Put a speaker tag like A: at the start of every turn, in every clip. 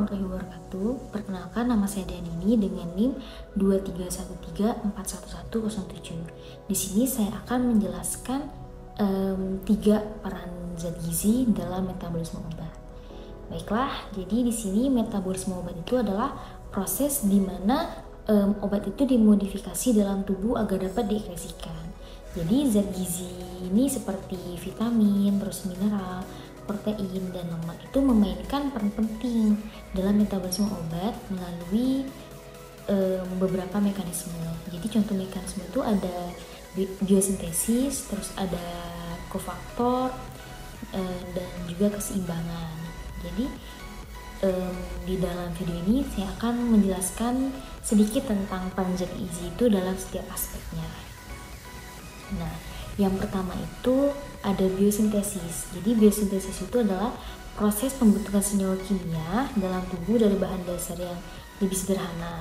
A: warahmatullahi wabarakatuh. Perkenalkan, nama saya Danini dengan NIM 2313411107. Di sini saya akan menjelaskan 3 peran zat gizi dalam metabolisme obat. Baiklah, jadi di sini metabolisme obat itu adalah proses di mana obat itu dimodifikasi dalam tubuh agar dapat diekskresikan. Jadi zat gizi ini seperti vitamin, terus mineral, protein, dan lemak itu memainkan peran penting dalam metabolisme obat melalui beberapa mekanisme. Jadi contoh mekanisme itu ada biosintesis, terus ada kofaktor, dan juga keseimbangan. Jadi di dalam video ini saya akan menjelaskan sedikit tentang peran zat gizi itu dalam setiap aspeknya. Nah, yang pertama itu ada biosintesis. Jadi biosintesis itu adalah proses pembentukan senyawa kimia dalam tubuh dari bahan dasar yang lebih sederhana.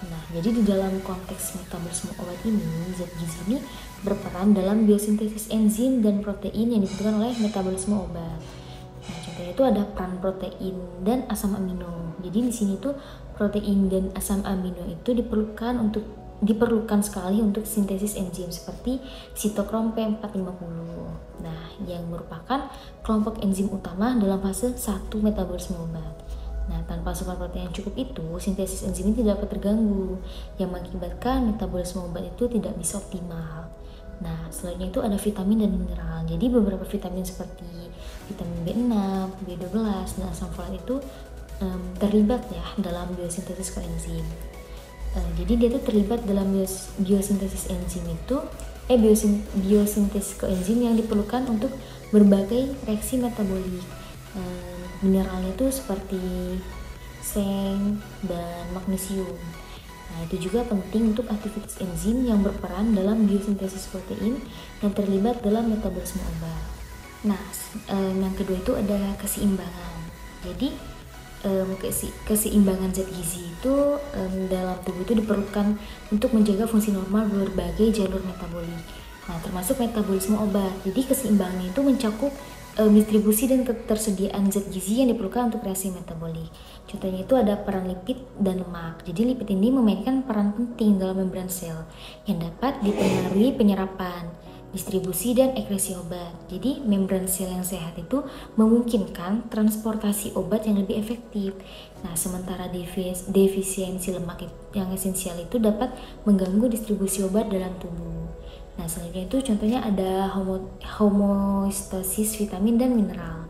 A: Nah, jadi di dalam konteks metabolisme obat ini, zat gizi ini berperan dalam biosintesis enzim dan protein yang dibutuhkan oleh metabolisme obat. Nah, contohnya itu ada peran protein dan asam amino. Jadi di sini tuh protein dan asam amino itu diperlukan sekali untuk sintesis enzim seperti sitokrom P450. Nah, yang merupakan kelompok enzim utama dalam fase 1 metabolisme obat. Nah, tanpa asupan protein yang cukup itu, sintesis enzim ini tidak dapat terganggu, yang mengakibatkan metabolisme obat itu tidak bisa optimal. Nah, selanjutnya itu ada vitamin dan mineral. Jadi beberapa vitamin seperti vitamin B6, B12, dan asam folat itu terlibat ya dalam biosintesis koenzim. Jadi dia tuh terlibat dalam biosintesis enzim itu biosintesis koenzim yang diperlukan untuk berbagai reaksi metabolik. Mineralnya itu seperti seng dan magnesium. Nah, itu juga penting untuk aktivitas enzim yang berperan dalam biosintesis protein yang terlibat dalam metabolisme obat. Nah, yang kedua itu ada keseimbangan. Jadi keseimbangan zat gizi itu dalam tubuh itu diperlukan untuk menjaga fungsi normal berbagai jalur metabolik. Nah, termasuk metabolisme obat. Jadi keseimbangan itu mencakup distribusi dan ketersediaan zat gizi yang diperlukan untuk reaksi metabolik. Contohnya itu ada peran lipid dan lemak. Jadi lipid ini memainkan peran penting dalam membran sel yang dapat dipengaruhi penyerapan, distribusi, dan ekskresi obat. Jadi membran sel yang sehat itu memungkinkan transportasi obat yang lebih efektif. Nah, sementara defisiensi lemak yang esensial itu dapat mengganggu distribusi obat dalam tubuh. Nah, selanjutnya itu contohnya ada homeostasis vitamin dan mineral.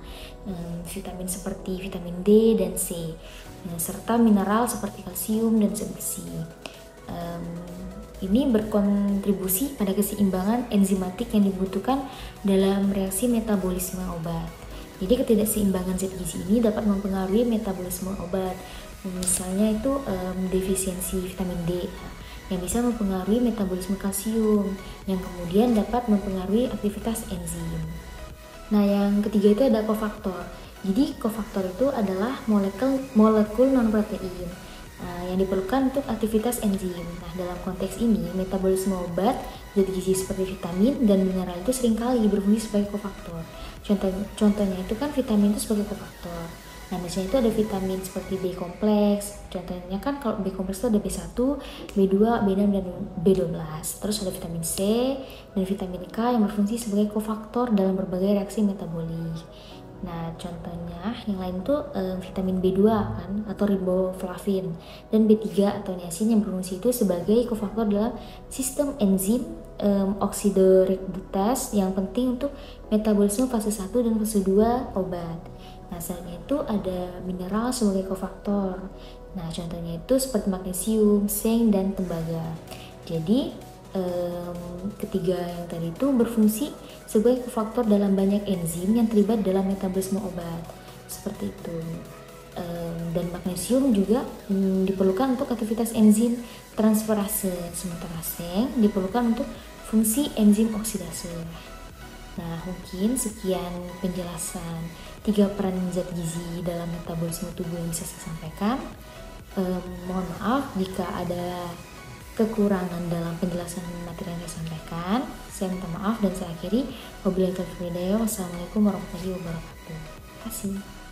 A: Vitamin seperti vitamin D dan C, serta mineral seperti kalsium dan zat besi. Ini berkontribusi pada keseimbangan enzimatik yang dibutuhkan dalam reaksi metabolisme obat. Jadi ketidakseimbangan zat gizi ini dapat mempengaruhi metabolisme obat. Misalnya itu defisiensi vitamin D yang bisa mempengaruhi metabolisme kalsium yang kemudian dapat mempengaruhi aktivitas enzim. Nah, yang ketiga itu ada kofaktor. Jadi kofaktor itu adalah molekul non-protein yang diperlukan untuk aktivitas enzim. Nah, dalam konteks ini, metabolisme obat, zat gizi seperti vitamin dan mineral itu seringkali berfungsi sebagai kofaktor. Contohnya itu kan vitamin itu sebagai kofaktor. Nah, misalnya itu ada vitamin seperti B kompleks. Contohnya kan kalau B kompleks itu ada B1, B2, B6, dan B12. Terus ada vitamin C dan vitamin K yang berfungsi sebagai kofaktor dalam berbagai reaksi metabolik. Nah, contohnya yang lain tuh vitamin B2 kan atau riboflavin, dan B3 atau niacin yang berfungsi itu sebagai kofaktor dalam sistem enzim oksidoreduktase yang penting untuk metabolisme fase 1 dan fase 2 obat. Nah, selanjutnya itu ada mineral sebagai kofaktor. Nah, contohnya itu seperti magnesium, seng, dan tembaga. Jadi ketiga yang tadi itu berfungsi sebagai kofaktor dalam banyak enzim yang terlibat dalam metabolisme obat, seperti itu. Dan magnesium juga diperlukan untuk aktivitas enzim transferase, sementara seng diperlukan untuk fungsi enzim oksidase. Nah, mungkin sekian penjelasan 3 peran zat gizi dalam metabolisme tubuh yang bisa saya sampaikan. Mohon maaf jika ada kekurangan dalam penjelasan materi yang saya sampaikan. Saya minta maaf dan saya akhiri. Wabillahi taufiq wal hidayah. Wassalamualaikum warahmatullahi wabarakatuh. Terima kasih.